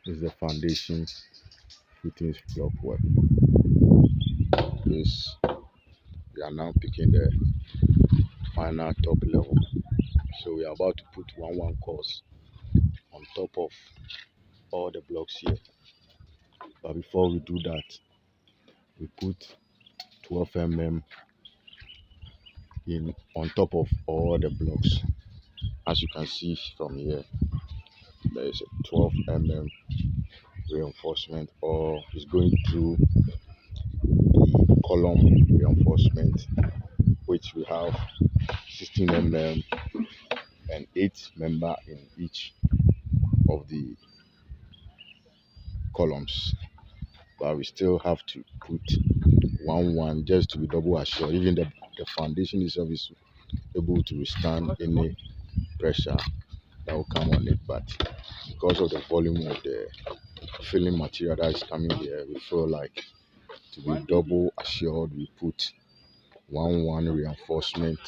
This is the foundation fittings block work. This we are now picking the final top level. So we are about to put one course on top of all the blocks here. But before we do that, we put 12 mm in on top of all the blocks. As you can see from here, there is a 12 mm reinforcement, or is going through the column reinforcement, which we have 16 mm and 8 member in each of the columns. But we still have to put one just to be double assured. Even the foundation itself is able to withstand any pressure that will come on it, but because of the volume of the filling material that is coming here, we feel like to be double assured, we put one reinforcement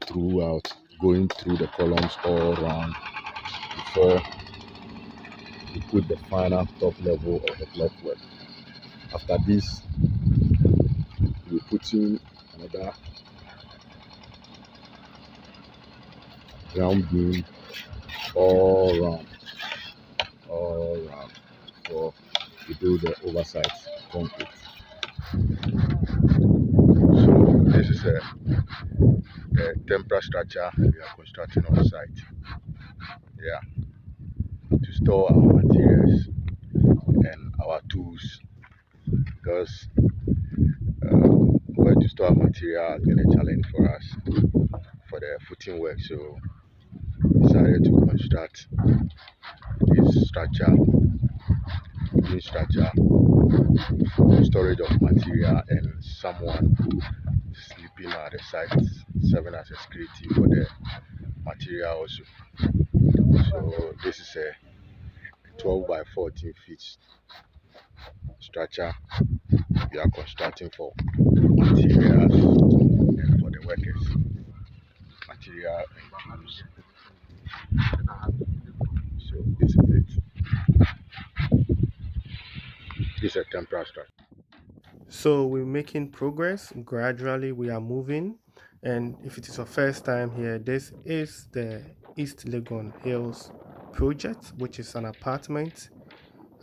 throughout, going through the columns all around before we put the final top level of the block work. After this, we put in another ground beam all around for to do the oversight concrete. So this is a temporary structure we are constructing on site. Yeah, to store our materials and our tools, because where to store material has been a challenge for us for the footing work. So we decided to construct this structure, for storage of material and someone sleeping at the site, serving as a security for the material also. So this is a 12 by 14 feet structure we are constructing for materials and for the workers, material and tools. So this is it. This is a temporary structure. So we're making progress. Gradually, we are moving. And if it is your first time here, this is the East Legon Hills project, which is an apartment.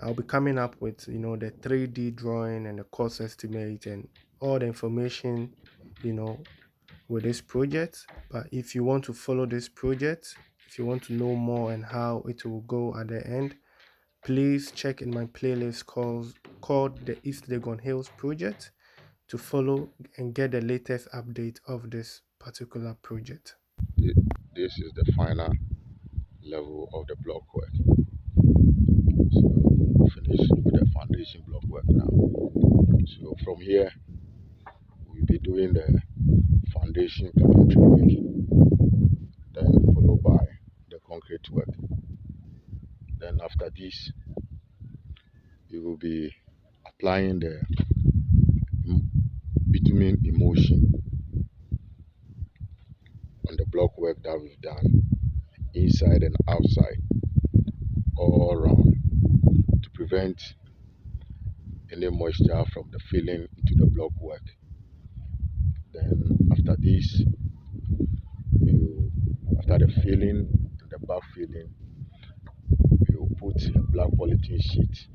I'll be coming up with, the 3D drawing and the cost estimate and all the information, you know, with this project. But if you want to follow this project, if you want to know more and how it will go at the end, please check in my playlist called the East Legon Hills project to follow and get the latest update of this particular project. This is the final level of the block work. So we finish with the foundation block work now. So from here, we'll be doing the foundation carpentry work, then followed by the concrete work. Then after this, we will be applying the bitumen emulsion on the block work that we've done, inside and outside, all around, to prevent any moisture from the filling into the block work. Then after this, you after the filling and the back filling, you put a black polythene sheet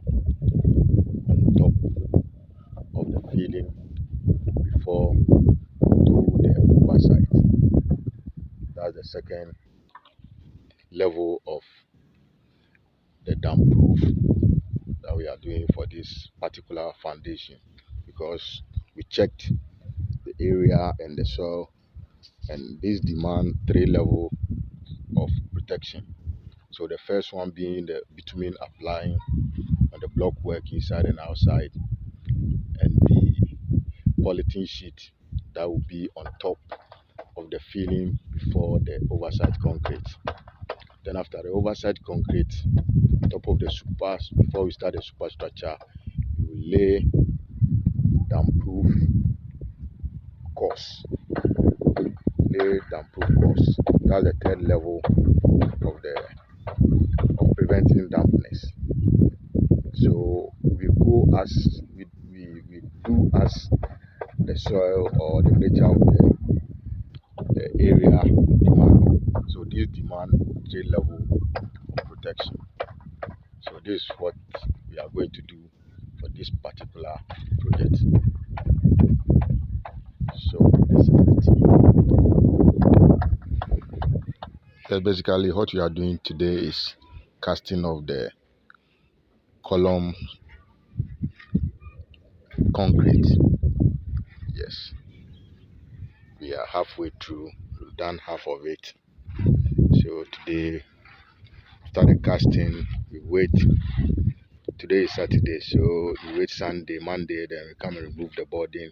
on top of the filling before you do the oversight. That's the second level of the damp proof that we are doing for this particular foundation, because we checked the area and the soil, and this demand 3 level of protection. So the first one being the bitumen applying on the block work inside and outside, and the polythene sheet that will be on top of the filling before the oversight concrete. Then after the oversight concrete, on top of the super, before we start the superstructure, we will lay damp-proof course. Lay damp-proof course. That's the third level of preventing dampness. So we go as we do as the soil or the nature of the area demand. So this demand J level protection. So this is what we are going to do for this particular project. So this is it. So basically what we are doing today is casting of the column concrete. Yes, we are halfway through. We've done half of it. So today after the casting we wait. Today is Saturday, so we wait Sunday, Monday, then we come and remove the boarding.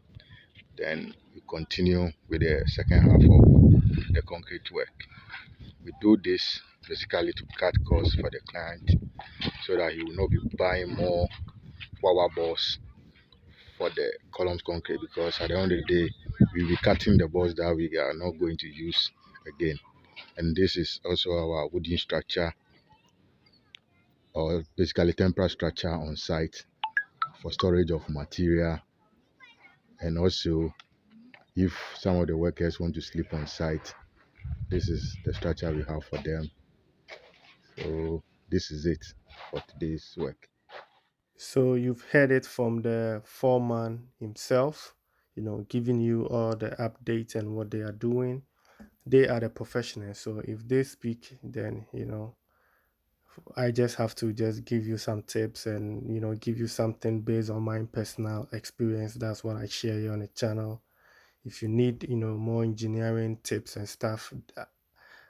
Then we continue with the second half of the concrete work. We do this basically to cut costs for the client so that he will not be buying more power balls for the columns concrete, because at the end of the day we'll be cutting the balls that we are not going to use again. And this is also our wooden structure, or basically temporary structure on site for storage of material, and also if some of the workers want to sleep on site, this is the structure we have for them. So this is it for today's work. So you've heard it from the foreman himself, giving you all the updates and what they are doing. They are the professionals. So if they speak, then I just have to just give you some tips and give you something based on my personal experience. That's what I share here on the channel. If you need more engineering tips and stuff,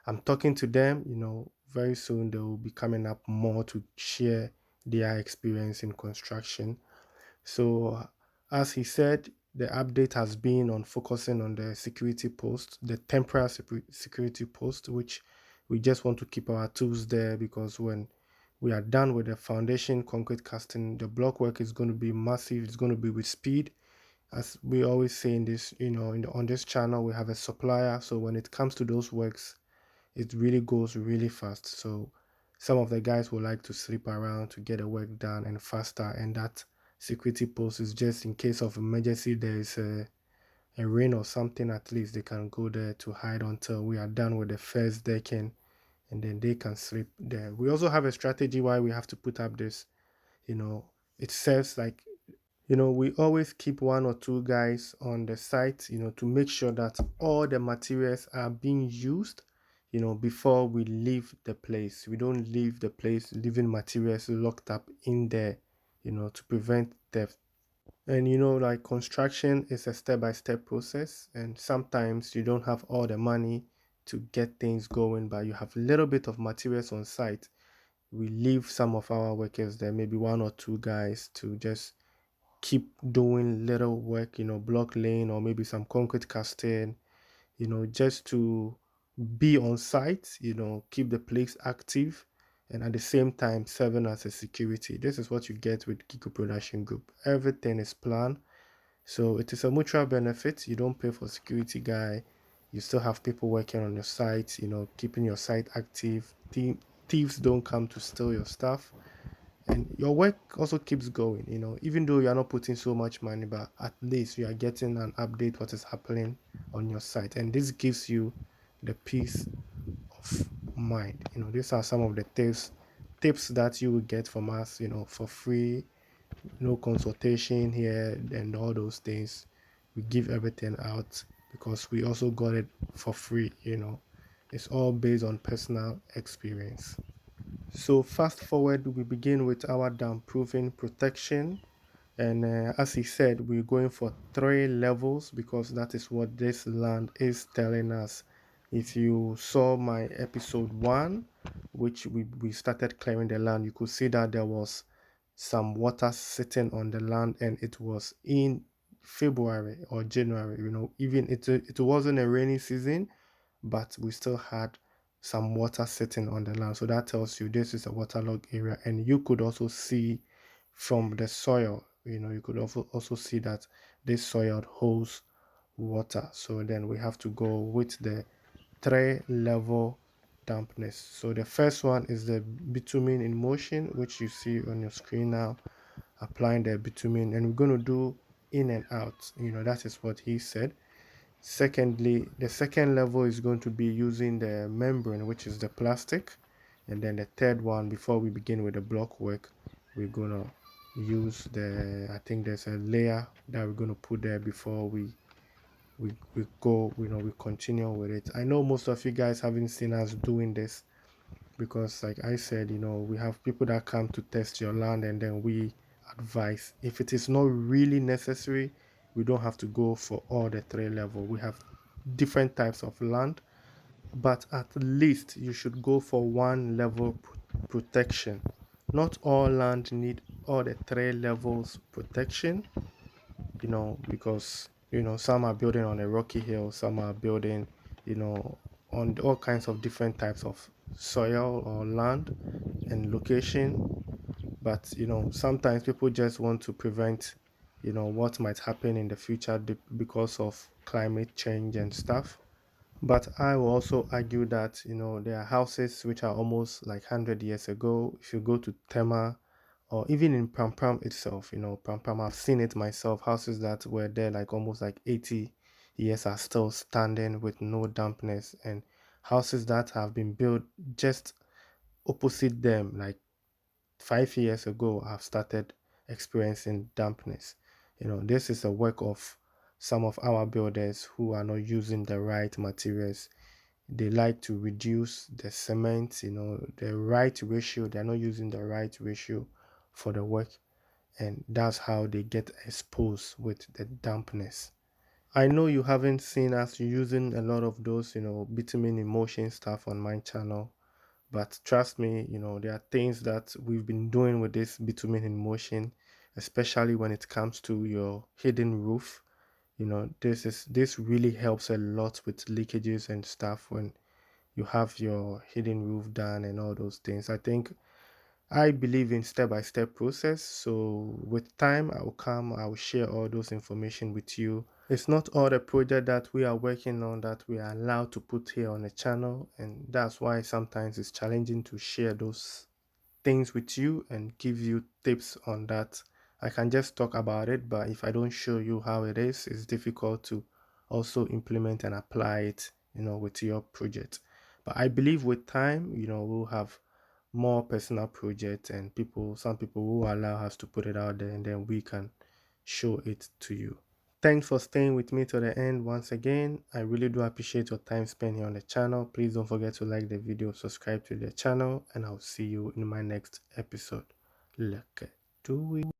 I'm talking to them. Very soon they will be coming up more to share their experience in construction. So, as he said, the update has been on focusing on the security post, the temporary security post, which we just want to keep our tools there, because when we are done with the foundation concrete casting, the block work is going to be massive. It's going to be with speed. As we always say in this, on this channel, we have a supplier. So when it comes to those works, it really goes really fast. So some of the guys would like to sleep around to get the work done and faster. And that security post is just in case of emergency. There is a rain or something, at least they can go there to hide until we are done with the first decking, and then they can sleep there. We also have a strategy why we have to put up this. It serves like, we always keep one or two guys on the site, to make sure that all the materials are being used, before we leave the place. We don't leave the place leaving materials locked up in there, to prevent theft. And like construction is a step-by-step process, and sometimes you don't have all the money to get things going, but you have a little bit of materials on site. We leave some of our workers there, maybe one or two guys, to just keep doing little work, block laying or maybe some concrete casting, just to be on site, keep the place active, and at the same time serving as a security. This is what you get with Kiko Production Group. Everything is planned. So it is a mutual benefit. You don't pay for security guy. You still have people working on your site, keeping your site active. Thieves don't come to steal your stuff, and your work also keeps going, even though you're not putting so much money, but at least you are getting an update what is happening on your site, and this gives you the peace of mind. These are some of the tips that you will get from us, for free. No consultation here and all those things. We give everything out because we also got it for free. It's all based on personal experience. So fast forward, we begin with our dam proofing protection. And as he said, we're going for 3 levels because that is what this land is telling us. If you saw my episode 1, which we started clearing the land, you could see that there was some water sitting on the land, and it was in February or January. Even it wasn't a rainy season, but we still had some water sitting on the land. So that tells you this is a waterlogged area. And you could also see from the soil, you could also see that this soil holds water. So then we have to go with the 3 level dampness. So the first one is the bitumen in motion, which you see on your screen now, applying the bitumen, and we're going to do in and out. That is what he said. Secondly, the second level is going to be using the membrane, which is the plastic. And then the third one, before we begin with the block work, we're going to use I think there's a layer that we're going to put there before we go, we continue with it. I know most of you guys haven't seen us doing this because, like I said, we have people that come to test your land, and then we advise. If it is not really necessary, we don't have to go for all the three level. We have different types of land, but at least you should go for one level protection. Not all land need all the three levels protection, because some are building on a rocky hill, some are building, on all kinds of different types of soil or land and location. But sometimes people just want to prevent, what might happen in the future because of climate change and stuff. But I will also argue that there are houses which are almost like 100 years ago. If you go to Tema or even in Pram Pram itself, Pram Pram, I've seen it myself. Houses that were there like almost like 80 years are still standing with no dampness, and houses that have been built just opposite them like 5 years ago have started experiencing dampness. This is a work of some of our builders who are not using the right materials. They like to reduce the cement, the right ratio. They're not using the right ratio for the work, and that's how they get exposed with the dampness. I know you haven't seen us using a lot of those, bitumen emotion stuff on my channel, but trust me, there are things that we've been doing with this bitumen in motion, especially when it comes to your hidden roof. This really helps a lot with leakages and stuff when you have your hidden roof done and all those things. I believe in step-by-step process. So with time, I will share all those information with you. It's not all the project that we are working on that we are allowed to put here on the channel, and that's why sometimes it's challenging to share those things with you and give you tips on that. I can just talk about it, but if I don't show you how it is, it's difficult to also implement and apply it, with your project. But I believe with time, we'll have more personal projects, and some people will allow us to put it out there, and then we can show it to you. Thanks for staying with me to the end once again. I really do appreciate your time spent here on the channel. Please don't forget to like the video, subscribe to the channel, and I'll see you in my next episode. Look, do it.